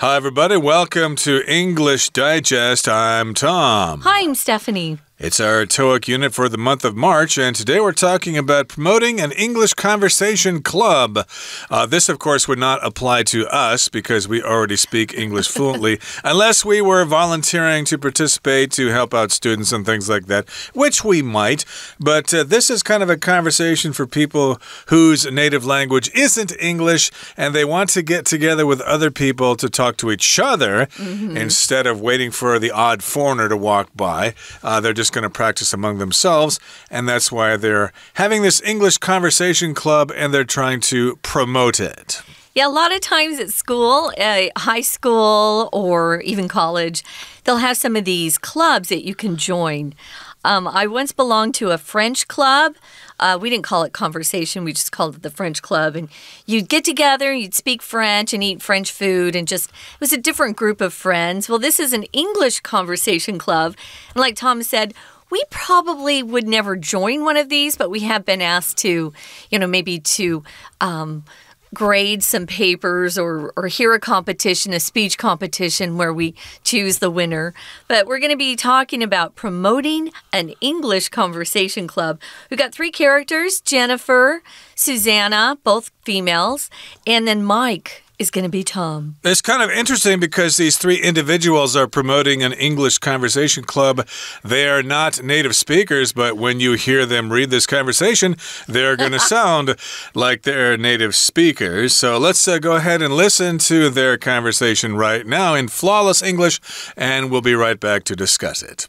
Hi, everybody. Welcome to English Digest. I'm Tom. Hi, I'm Stephanie. It's our TOEIC unit for the month of March, and today we're talking about promoting an English conversation club. This, of course, would not apply to us because we already speak English fluently, unless we were volunteering to participate to help out students and things like that, which we might. But this is kind of a conversation for people whose native language isn't English, and they want to get together with other people to talk to each other instead of waiting for the odd foreigner to walk by. They're just going to practice among themselves, and that's why they're having this English conversation club, and they're trying to promote it. Yeah, a lot of times at school, high school, or even college, they'll have some of these clubs that you can join. I once belonged to a French club. We didn't call it conversation. We just called it the French club. And you'd get together, you'd speak French and eat French food, and it was a different group of friends. Well, this is an English conversation club. And like Tom said, we probably would never join one of these, but we have been asked to, maybe to grade some papers or hear a competition, a speech competition where we choose the winner. But we're going to be talking about promoting an English conversation club. We've got 3 characters, Jennifer, Susanna, both females, and then Mike is going to be Tom. It's kind of interesting because these 3 individuals are promoting an English conversation club. They are not native speakers, but when you hear them read this conversation, they're going to sound like they're native speakers. So let's go ahead and listen to their conversation right now in flawless English, and we'll be right back to discuss it.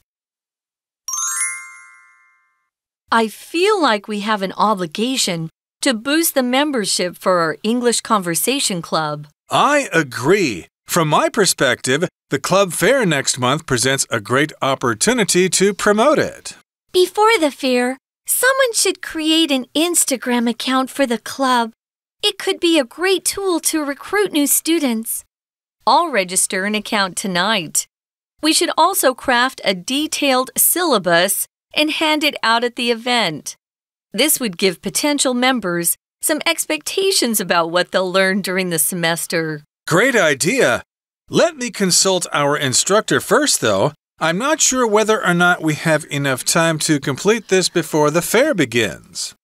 I feel like we have an obligation to boost the membership for our English Conversation Club. I agree. From my perspective, the club fair next month presents a great opportunity to promote it. Before the fair, someone should create an Instagram account for the club. It could be a great tool to recruit new students. I'll register an account tonight. We should also craft a detailed syllabus and hand it out at the event. This would give potential members some expectations about what they'll learn during the semester. Great idea. Let me consult our instructor first, though. I'm not sure whether or not we have enough time to complete this before the fair begins.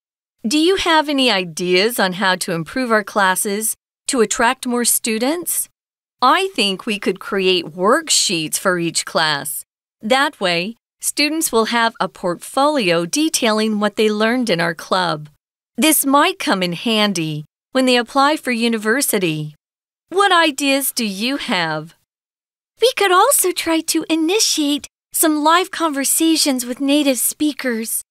Do you have any ideas on how to improve our classes to attract more students? I think we could create worksheets for each class. That way, students will have a portfolio detailing what they learned in our club. This might come in handy when they apply for university. What ideas do you have? We could also try to initiate some live conversations with native speakers.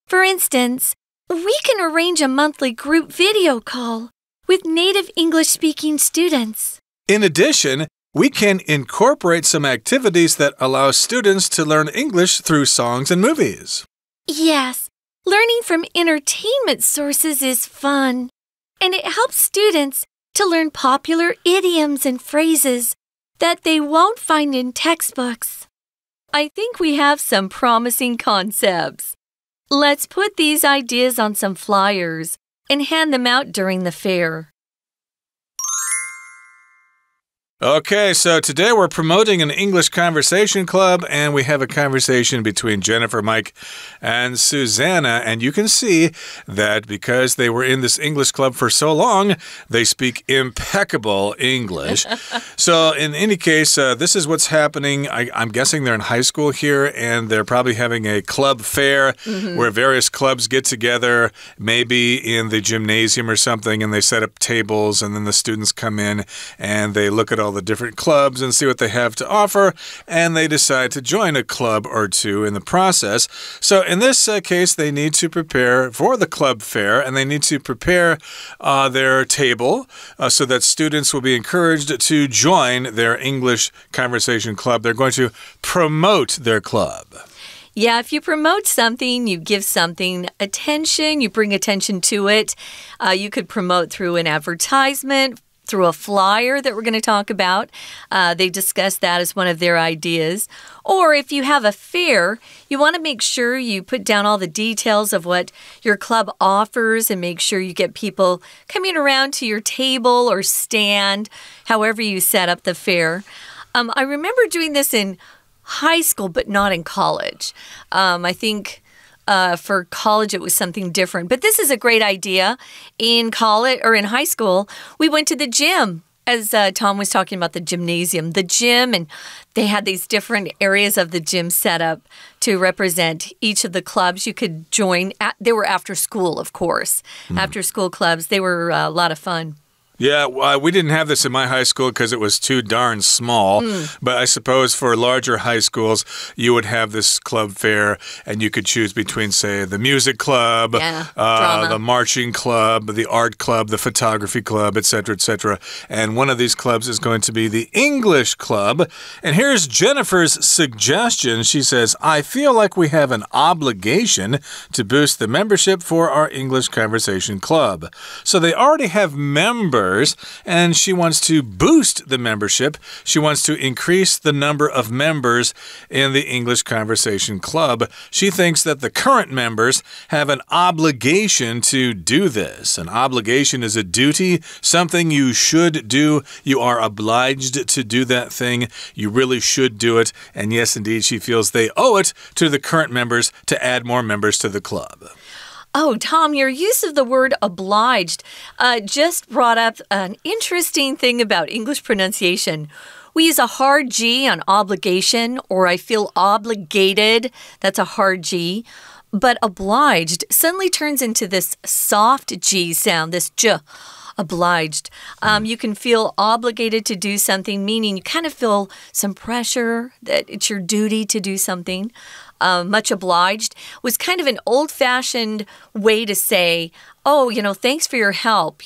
For instance, we can arrange a monthly group video call with native English-speaking students. In addition, we can incorporate some activities that allow students to learn English through songs and movies. Yes, learning from entertainment sources is fun, and it helps students to learn popular idioms and phrases that they won't find in textbooks. I think we have some promising concepts. Let's put these ideas on some flyers and hand them out during the fair. Okay, so today we're promoting an English conversation club, and we have a conversation between Jennifer, Mike, and Susanna. And you can see that because they were in this English club for so long, they speak impeccable English. So in any case, this is what's happening. I'm guessing they're in high school here, and they're probably having a club fair where various clubs get together, maybe in the gymnasium or something, and they set up tables, and then the students come in and they look at all the different clubs and see what they have to offer, and they decide to join a club or two in the process. So in this case, they need to prepare for the club fair, and they need to prepare their table so that students will be encouraged to join their English conversation club. They're going to promote their club. Yeah, if you promote something, you give something attention, you bring attention to it. You could promote through an advertisement, through a flyer that we're going to talk about. They discussed that as one of their ideas. Or if you have a fair, you want to make sure you put down all the details of what your club offers and make sure you get people coming around to your table or stand, however you set up the fair. I remember doing this in high school, but not in college. I think for college, it was something different. But this is a great idea. In college or in high school, we went to the gym. As Tom was talking about the gymnasium, the gym, and they had these different areas of the gym set up to represent each of the clubs you could join. They were after school, of course. After school clubs. They were a lot of fun. Yeah, we didn't have this in my high school because it was too darn small. But I suppose for larger high schools, you would have this club fair, and you could choose between, say, the music club, the marching club, the art club, the photography club, etc., etc. And one of these clubs is going to be the English club. And here's Jennifer's suggestion. She says, I feel like we have an obligation to boost the membership for our English conversation club. So they already have members, and she wants to boost the membership. She wants to increase the number of members in the English Conversation Club. She thinks that the current members have an obligation to do this. An obligation is a duty, something you should do. You are obliged to do that thing. You really should do it. And yes, indeed, she feels they owe it to the current members to add more members to the club. Oh, Tom, your use of the word obliged just brought up an interesting thing about English pronunciation. We use a hard G on obligation, or I feel obligated. That's a hard G. But obliged suddenly turns into this soft G sound, this J. Obliged. You can feel obligated to do something, meaning you kind of feel some pressure that it's your duty to do something. Much obliged was kind of an old-fashioned way to say, oh, thanks for your help,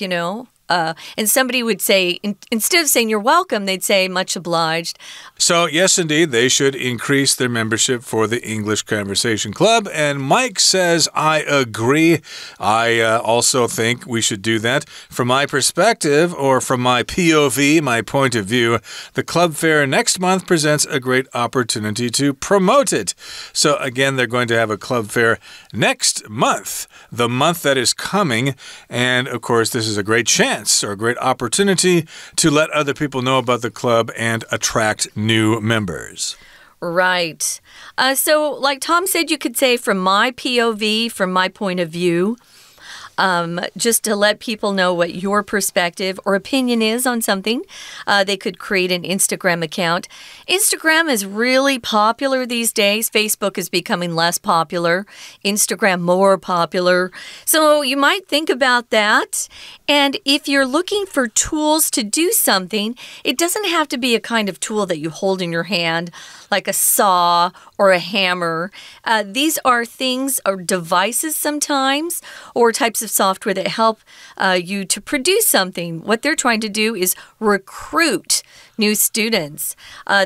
and somebody would say, instead of saying you're welcome, they'd say much obliged. So, yes, indeed, they should increase their membership for the English Conversation Club. And Mike says, I agree. I also think we should do that. From my perspective, or from my POV, my point of view, the club fair next month presents a great opportunity to promote it. So, again, they're going to have a club fair next month, the month that is coming. And, of course, this is a great chance or a great opportunity to let other people know about the club and attract new members. Right. So like Tom said, you could say from my POV, from my point of view, just to let people know what your perspective or opinion is on something. They could create an Instagram account. Instagram is really popular these days. Facebook is becoming less popular. Instagram more popular. So you might think about that. And if you're looking for tools to do something, it doesn't have to be a kind of tool that you hold in your hand, like a saw or a hammer. These are things or devices sometimes, or types of software that help you to produce something. What they're trying to do is recruit new students.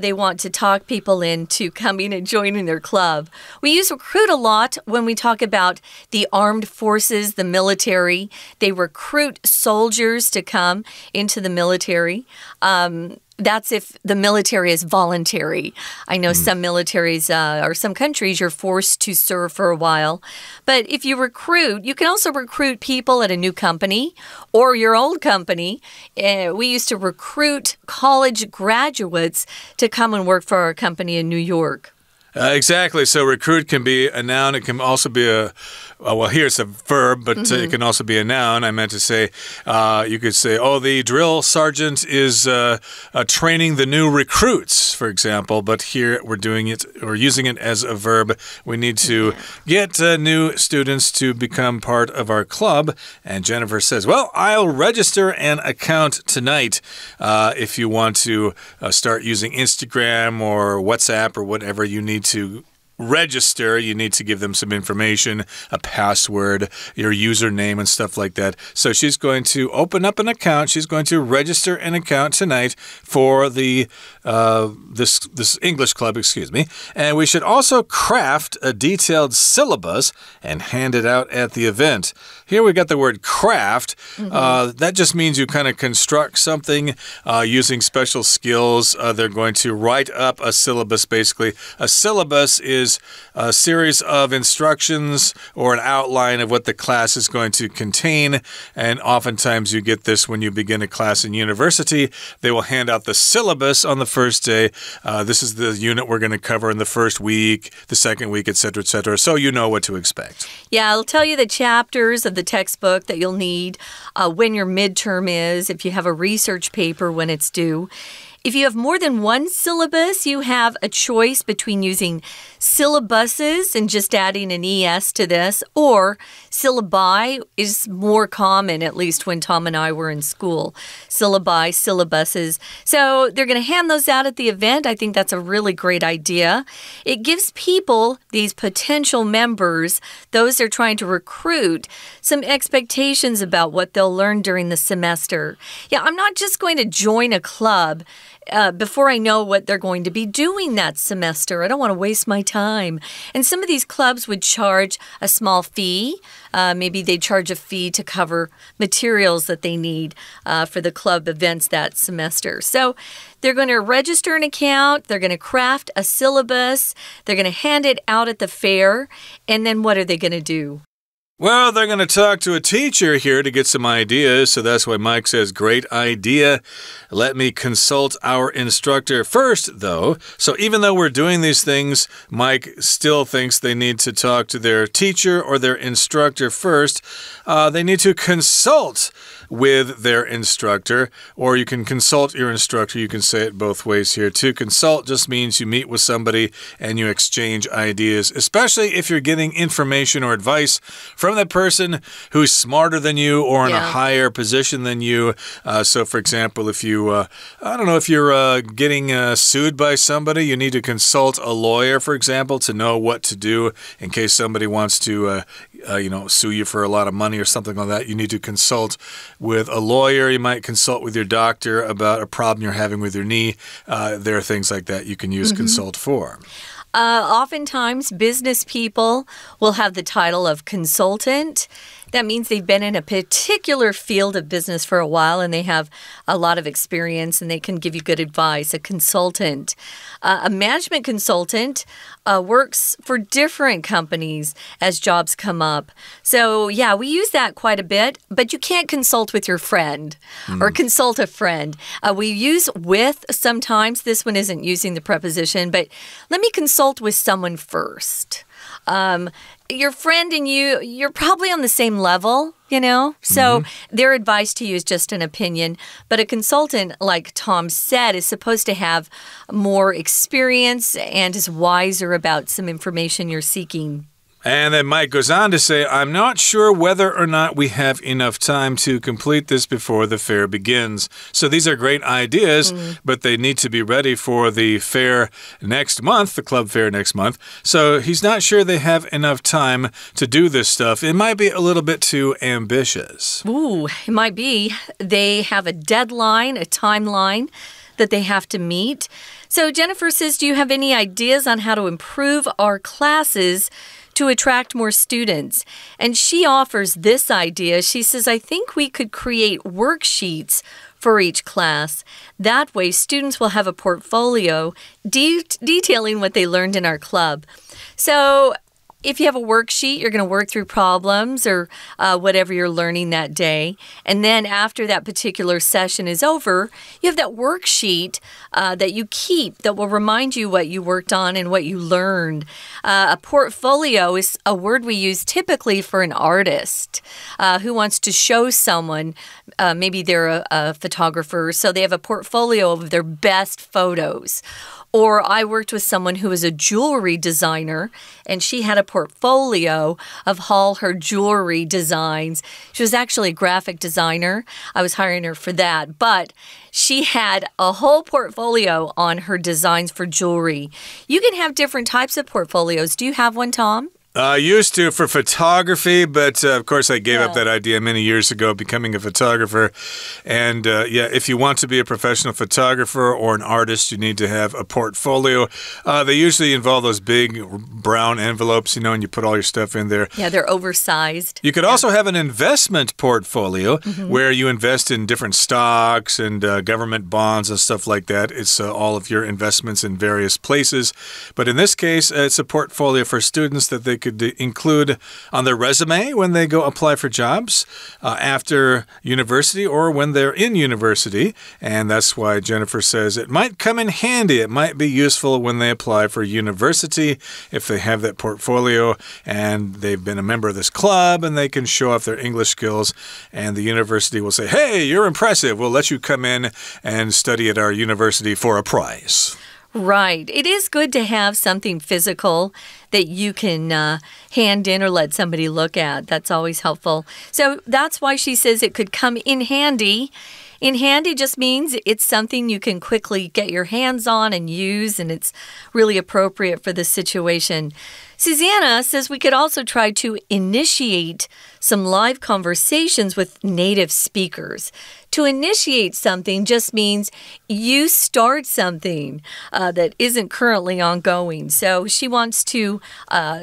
They want to talk people into coming and joining their club. We use recruit a lot when we talk about the armed forces, the military. They recruit soldiers to come into the military. That's if the military is voluntary. I know some militaries or some countries you're forced to serve for a while. But if you recruit, you can also recruit people at a new company or your old company. We used to recruit college graduates to come and work for our company in New York. Exactly. So recruit can be a noun. It can also be a, well, here it's a verb, but it can also be a noun. I meant to say, you could say, oh, the drill sergeant is training the new recruits, for example. But here we're doing it, or using it as a verb. We need to get new students to become part of our club. And Jennifer says, well, I'll register an account tonight if you want to start using Instagram or WhatsApp or whatever you need to register, you need to give them some information, a password, your username and stuff like that. So she's going to open up an account. She's going to register an account tonight for the this English club, excuse me. And we should also craft a detailed syllabus and hand it out at the event. Here we got the word craft. That just means you kind of construct something using special skills. They're going to write up a syllabus, basically. A syllabus is a series of instructions or an outline of what the class is going to contain. And oftentimes you get this when you begin a class in university. They will hand out the syllabus on the first day. This is the unit we're going to cover in the first week, the second week, etc., etc. So you know what to expect. Yeah, it'll tell you the chapters of the textbook that you'll need, when your midterm is, if you have a research paper when it's due. If you have more than one syllabus, you have a choice between using syllabuses and just adding an ES to this, or syllabi is more common, at least when Tom and I were in school. Syllabi, syllabuses. So they're going to hand those out at the event. I think that's a really great idea. It gives people, these potential members, those they're trying to recruit, some expectations about what they'll learn during the semester. Yeah, I'm not just going to join a club before I know what they're going to be doing that semester. I don't want to waste my time. And some of these clubs would charge a small fee. Maybe they charge a fee to cover materials that they need for the club events that semester. So they're going to register an account. They're going to craft a syllabus. They're going to hand it out at the fair. And then what are they going to do? Well, they're going to talk to a teacher here to get some ideas, so that's why Mike says, great idea. Let me consult our instructor first, though. So even though we're doing these things, Mike still thinks they need to talk to their teacher or their instructor first. They need to consult with their instructor, or you can consult your instructor. You can say it both ways here. To consult just means you meet with somebody and you exchange ideas, especially if you're getting information or advice from that person who's smarter than you or in a higher position than you. So, for example, if you, I don't know, if you're getting sued by somebody, you need to consult a lawyer, for example, to know what to do in case somebody wants to sue you for a lot of money or something like that. You need to consult with a lawyer. You might consult with your doctor about a problem you're having with your knee. There are things like that you can use consult for. Oftentimes, business people will have the title of consultant. That means they've been in a particular field of business for a while and they have a lot of experience and they can give you good advice. A consultant. A management consultant works for different companies as jobs come up. So, yeah, we use that quite a bit, but you can't consult with your friend or consult a friend. We use with sometimes. This one isn't using the preposition, but let me consult with someone first. Your friend and you're probably on the same level, you know? So their advice to you is just an opinion. But a consultant, like Tom said, is supposed to have more experience and is wiser about some information you're seeking. And then Mike goes on to say, I'm not sure whether or not we have enough time to complete this before the fair begins. So these are great ideas, but they need to be ready for the fair next month, the club fair next month. So he's not sure they have enough time to do this stuff. It might be a little bit too ambitious. Ooh, it might be. They have a deadline, a timeline that they have to meet. So Jennifer says, do you have any ideas on how to improve our classes to attract more students? And she offers this idea. She says, I think we could create worksheets for each class. That way, students will have a portfolio detailing what they learned in our club. So if you have a worksheet, you're going to work through problems or whatever you're learning that day. And then after that particular session is over, you have that worksheet that you keep that will remind you what you worked on and what you learned. A portfolio is a word we use typically for an artist who wants to show someone, maybe they're a photographer, so they have a portfolio of their best photos. Or I worked with someone who was a jewelry designer, and she had a portfolio of all her jewelry designs. She was actually a graphic designer. I was hiring her for that, but she had a whole portfolio on her designs for jewelry. You can have different types of portfolios. Do you have one, Tom? I used to for photography, but of course I gave up that idea many years ago, becoming a photographer. And yeah, if you want to be a professional photographer or an artist, you need to have a portfolio. They usually involve those big brown envelopes, you know, and you put all your stuff in there. Yeah, they're oversized. You could also have an investment portfolio where you invest in different stocks and government bonds and stuff like that. It's all of your investments in various places. But in this case, it's a portfolio for students that they could include on their resume when they go apply for jobs after university or when they're in university. And that's why Jennifer says it might come in handy. It might be useful when they apply for university if they have that portfolio and they've been a member of this club and they can show off their English skills. And the university will say, hey, you're impressive. We'll let you come in and study at our university for a prize. Right. It is good to have something physical that you can hand in or let somebody look at. That's always helpful. So that's why she says it could come in handy. In handy just means it's something you can quickly get your hands on and use, and it's really appropriate for the situation. Susanna says we could also try to initiate some live conversations with native speakers. To initiate something just means you start something that isn't currently ongoing. So she wants to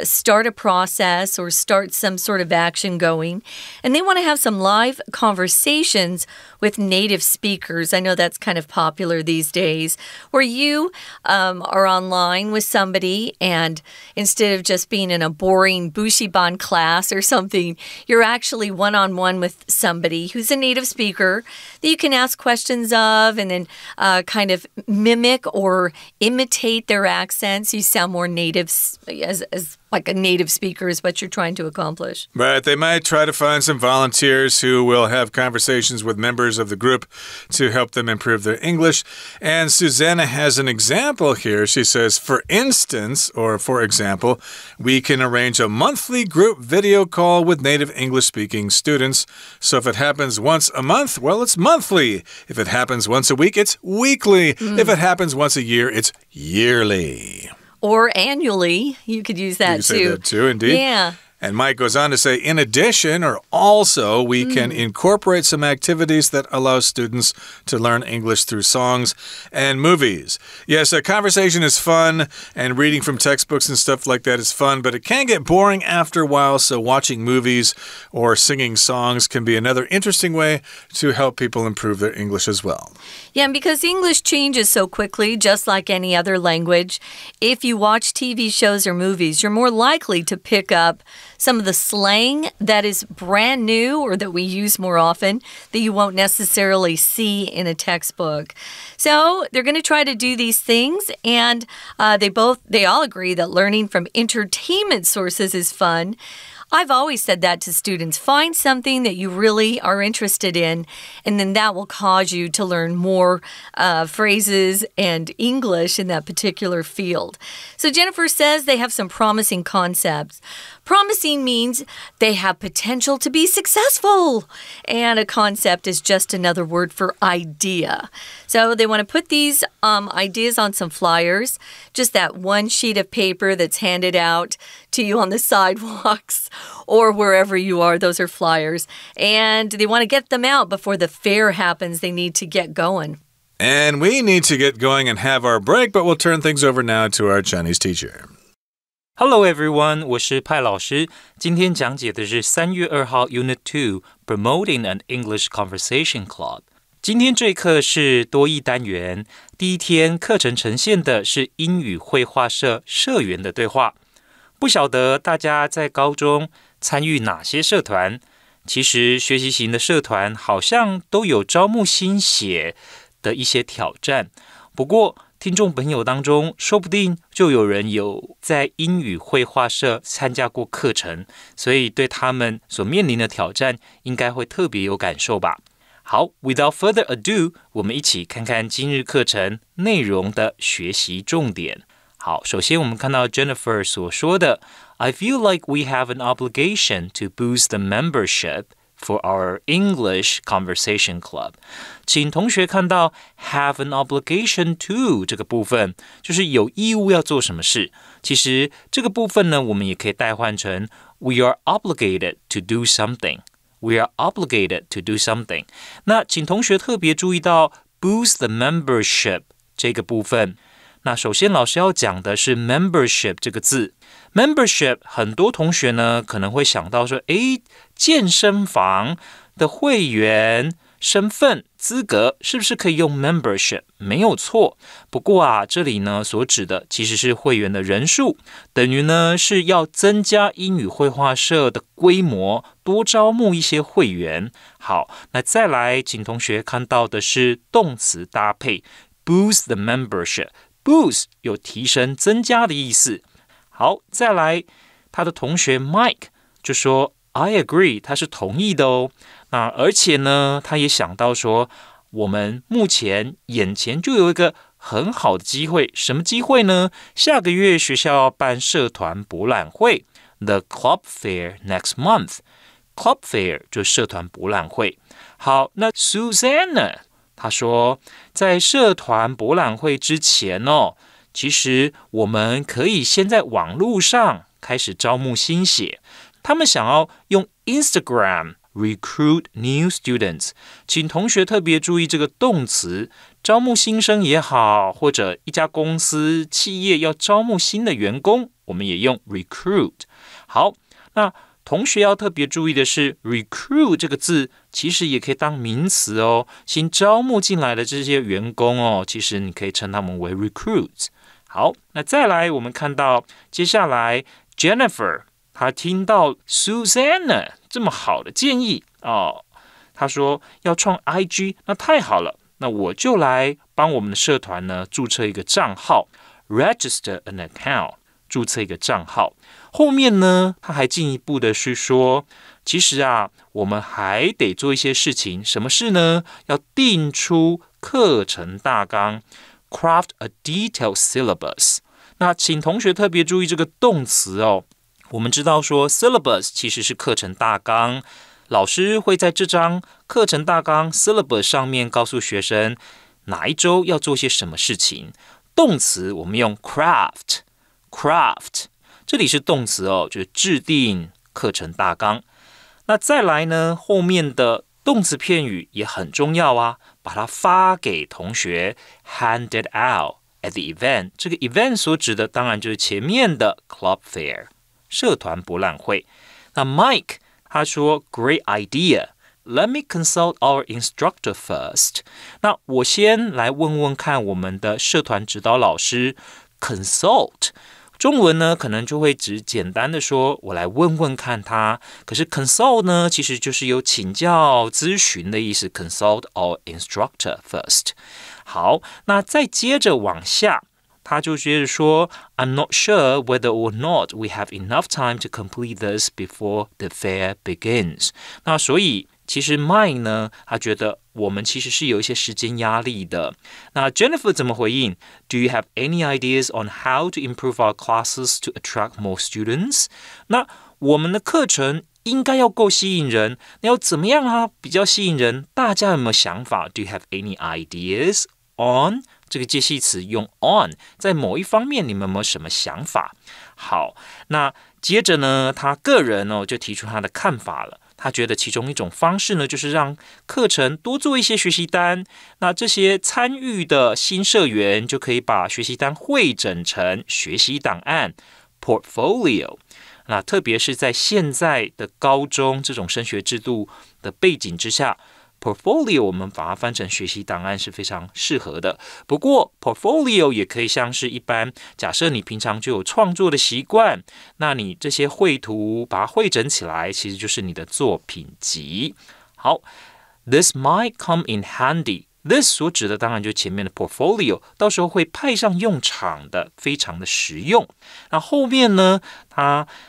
start a process or start some sort of action going. And they want to have some live conversations with native speakers. I know that's kind of popular these days, where you are online with somebody and instead of just being in a boring bushiban class or something, you're actually one-on-one with somebody who's a native speaker that you can ask questions of and then kind of mimic or imitate their accents. You sound more native as like a native speaker is what you're trying to accomplish. Right. They might try to find some volunteers who will have conversations with members of the group to help them improve their English. And Susanna has an example here. She says, for instance, or for example, we can arrange a monthly group video call with native English-speaking students. So if it happens once a month, well, it's monthly. If it happens once a week, it's weekly. If it happens once a year, it's yearly. Or annually. You could use that too. You could say that too, indeed. Yeah. And Mike goes on to say, in addition, or also, we can incorporate some activities that allow students to learn English through songs and movies. Yes, a conversation is fun, and reading from textbooks and stuff like that is fun, but it can get boring after a while, so watching movies or singing songs can be another interesting way to help people improve their English as well. Yeah, and because English changes so quickly, just like any other language, if you watch TV shows or movies, you're more likely to pick up some of the slang that is brand new or that we use more often that you won't necessarily see in a textbook. So they're going to try to do these things, and they all agree that learning from entertainment sources is fun. I've always said that to students. Find something that you really are interested in, and then that will cause you to learn more phrases and English in that particular field. So Jennifer says they have some promising concepts. Promising means they have potential to be successful. And a concept is just another word for idea. So they want to put these ideas on some flyers, just that one sheet of paper that's handed out to you on the sidewalks or wherever you are. Those are flyers. And they want to get them out before the fair happens. They need to get going. And we need to get going and have our break, but we'll turn things over now to our Chinese teacher. Hello everyone, 我是派老师。今天讲解的是3月2号 Unit2 Promoting an English Conversation Club。今天这一课是多益单元，第一天课程呈现的是英语绘画社社员的对话。不晓得大家在高中参与哪些社团？其实学习型的社团好像都有招募新血的一些挑战。不过听众朋友当中，说不定就有人有在英语绘画社参加过课程，所以对他们所面临的挑战应该会特别有感受吧。好 ，Without further ado， 我们一起看看今日课程内容的学习重点。好，首先我们看到 Jennifer 所说的 I feel like we have an obligation to boost the membership for our English conversation club. 请同学看到 have an obligation to 这个部分，就是有义务要做什么事。其实这个部分呢，我们也可以代换成 we are obligated to do something.We are obligated to do something. 那请同学特别注意到 boost the membership 这个部分。那首先老师要讲的是 membership 这个字。membership 很多同学呢可能会想到说，健身房的会员身份资格是不是可以用 membership？ 没有错。不过啊，这里呢所指的其实是会员的人数，等于呢是要增加英语绘画社的规模，多招募一些会员。好，那再来，请同学看到的是动词搭配 boost the membership。boost 有提升、增加的意思。好，再来，他的同学 Mike 就说 I agree， 他是同意的哦。那而且呢，他也想到说，我们目前眼前就有一个很好的机会，什么机会呢？下个月学校要办社团博览会 The Club Fair next month。 Club Fair 就是社团博览会。好，那 Susanna 他说，在社团博览会之前哦，其实我们可以先在网络上开始招募新血。他们想要用 Instagram recruit new students， 请同学特别注意这个动词，招募新生也好，或者一家公司企业要招募新的员工，我们也用 recruit。 好，那同学要特别注意的是 recruit 这个字其实也可以当名词哦，新招募进来的这些员工哦，其实你可以称他们为 recruits。 好，那再来我们看到接下来 Jennifer他听到 Susanna 这么好的建议哦，他说要创 IG， 那太好了，那我就来帮我们的社团呢注册一个账号 register an account， 注册一个账号。后面呢他还进一步的是说，其实啊我们还得做一些事情，什么事呢？要定出课程大纲 craft a detailed syllabus。 那请同学特别注意这个动词哦，我们知道说 syllabus 其实是课程大纲，老师会在这张课程大纲 syllabus 上面告诉学生哪一周要做些什么事情。动词我们用 craft， 这里是动词哦，就是制定课程大纲。那再来呢，后面的动词片语也很重要啊，把它发给同学 hand it out at the event。 这个 event 所指的当然就是前面的 club fair，社团博览会。那 Mike 他说 Great idea， Let me consult our instructor first。 那我先来问问看我们的社团指导老师。 Consult 中文呢可能就会只简单的说我来问问看他，可是 consult 呢其实就是有请教咨询的意思， consult our instructor first。 好，那再接着往下，他就接着说 I'm not sure whether or not we have enough time to complete this before the fair begins。 那所以其实 Mike 呢他觉得我们其实是有一些时间压力的。那 Jennifer 怎么回应？ Do you have any ideas on how to improve our classes to attract more students？ 那我们的课程应该要够吸引人，那要怎么样啊比较吸引人？大家有没有想法？ Do you have any ideas on？这个介系词用 on， 在某一方面你们有没有什么想法？好，那接着呢他个人就提出他的看法了。他觉得其中一种方式呢，就是让课程多做一些学习单，那这些参与的新社员就可以把学习单汇整成学习档案 portfolio。 那特别是在现在的高中这种升学制度的背景之下， portfolio 我们把它翻成学习档案是非常适合的。不过 portfolio 也可以像是一般，假设你平常就有创作的习惯，那你这些绘图把它汇整起来，其实就是你的作品集。好， This might come in handy。 This 所指的当然就是前面的 portfolio， 到时候会派上用场的，非常的实用。那后面呢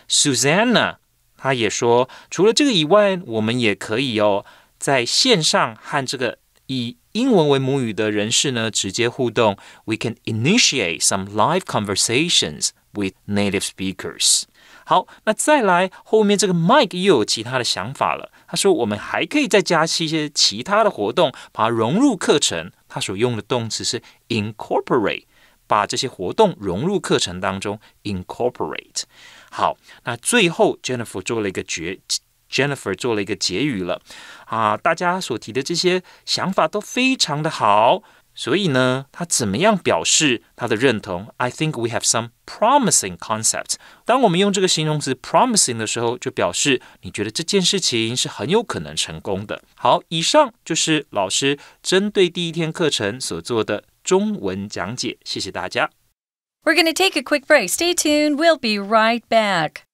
，Susanna 她也说，除了这个以外，我们也可以在线上和这个以英文为母语的人士呢直接互动。 We can initiate some live conversations with native speakers。好，那再来后面这个 Mike 又有其他的想法了。他说我们还可以再加一些其他的活动，把它融入课程。他所用的动词是 incorporate， 把这些活动融入课程当中 incorporate。好，那最后 Jennifer 做了一个结语了啊，大家所提的这些想法都非常的好。所以呢，他怎么样表示他的认同 ？I think we have some promising concepts。当我们用这个形容词 promising 的时候，就表示你觉得这件事情是很有可能成功的。好，以上就是老师针对第一天课程所做的中文讲解，谢谢大家。We're going to take a quick break. Stay tuned. We'll be right back.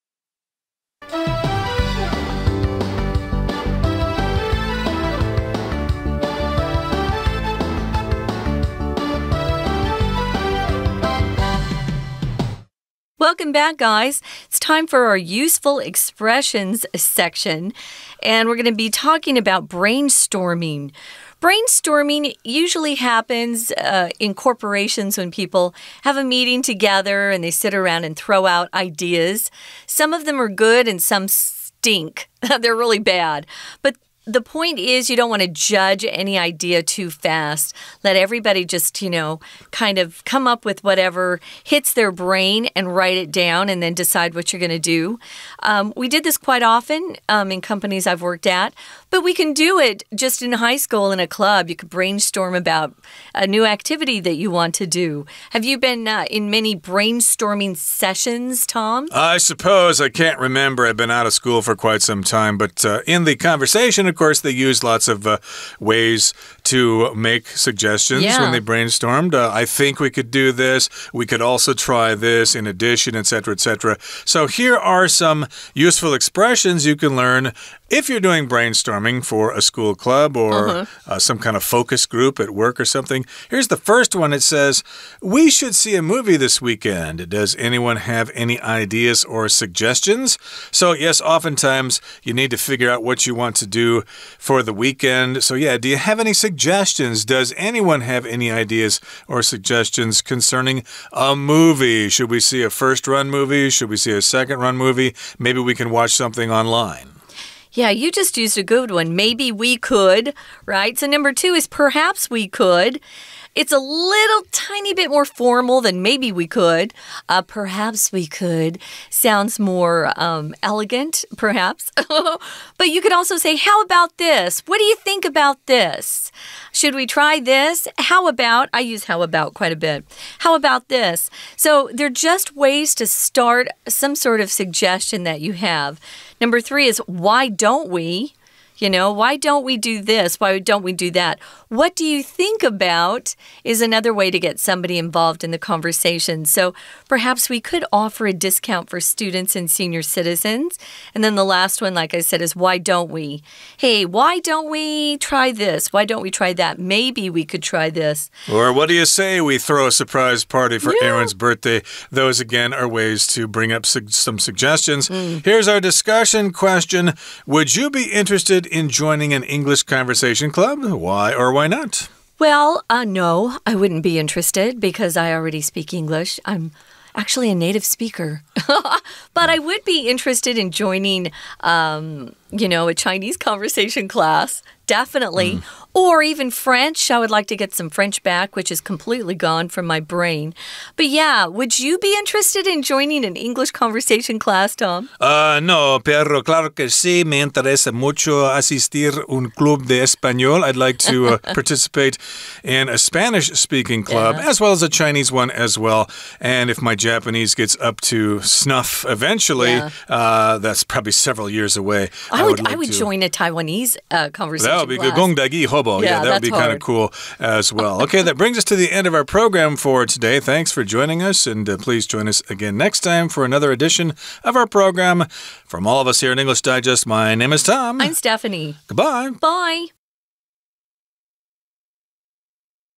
Welcome back, guys. It's time for our useful expressions section, and we're going to be talking about brainstorming. Brainstorming usually happens in corporations when people have a meeting together and they sit around and throw out ideas. Some of them are good and some stink. They're really bad. But the point is you don't want to judge any idea too fast. Let everybody just, kind of come up with whatever hits their brain and write it down and then decide what you're going to do. We did this quite often in companies I've worked at, but we can do it just in high school in a club. You could brainstorm about a new activity that you want to do. Have you been in many brainstorming sessions, Tom? I suppose. I can't remember. I've been out of school for quite some time, but in the conversation, of course, they use lots of ways to make suggestions when they brainstormed. I think we could do this. We could also try this in addition, etc., etc. So here are some useful expressions you can learn if you're doing brainstorming for a school club or some kind of focus group at work or something. Here's the first one. It says, we should see a movie this weekend. Does anyone have any ideas or suggestions? So yes, oftentimes you need to figure out what you want to do for the weekend. So yeah, do you have any suggestions? Does anyone have any ideas or suggestions concerning a movie? Should we see a first-run movie? Should we see a second-run movie? Maybe we can watch something online. Yeah, you just used a good one. Maybe we could, right? So number 2 is perhaps we could. It's a little tiny bit more formal than maybe we could. Perhaps we could sounds more elegant, perhaps. But you could also say, how about this? What do you think about this? Should we try this? How about? I use how about quite a bit. How about this? So they're just ways to start some sort of suggestion that you have. Number 3 is why don't we? Why don't we do this? Why don't we do that? What do you think about is another way to get somebody involved in the conversation. So perhaps we could offer a discount for students and senior citizens. And then the last one, like I said, is why don't we? Hey, why don't we try this? Why don't we try that? Maybe we could try this. Or what do you say we throw a surprise party for Aaron's birthday? Those, again, are ways to bring up some suggestions. Here's our discussion question. Would you be interested in joining an English conversation club? Why or why not? Well, no, I wouldn't be interested because I already speak English. I'm actually a native speaker. But I would be interested in joining, a Chinese conversation class. Definitely. Or even French. I would like to get some French back, which is completely gone from my brain. But yeah, would you be interested in joining an English conversation class, Tom? No, pero claro que sí. Me interesa mucho asistir un club de español. I'd like to participate in a Spanish-speaking club, as well as a Chinese one as well. And if my Japanese gets up to snuff eventually, that's probably several years away. I would join a Taiwanese conversation class. That would be good. Gongdagi hobo. Yeah, that would be kind of cool as well. Okay, that brings us to the end of our program for today. Thanks for joining us, and please join us again next time for another edition of our program. From all of us here in English Digest, my name is Tom. I'm Stephanie. Goodbye. Bye.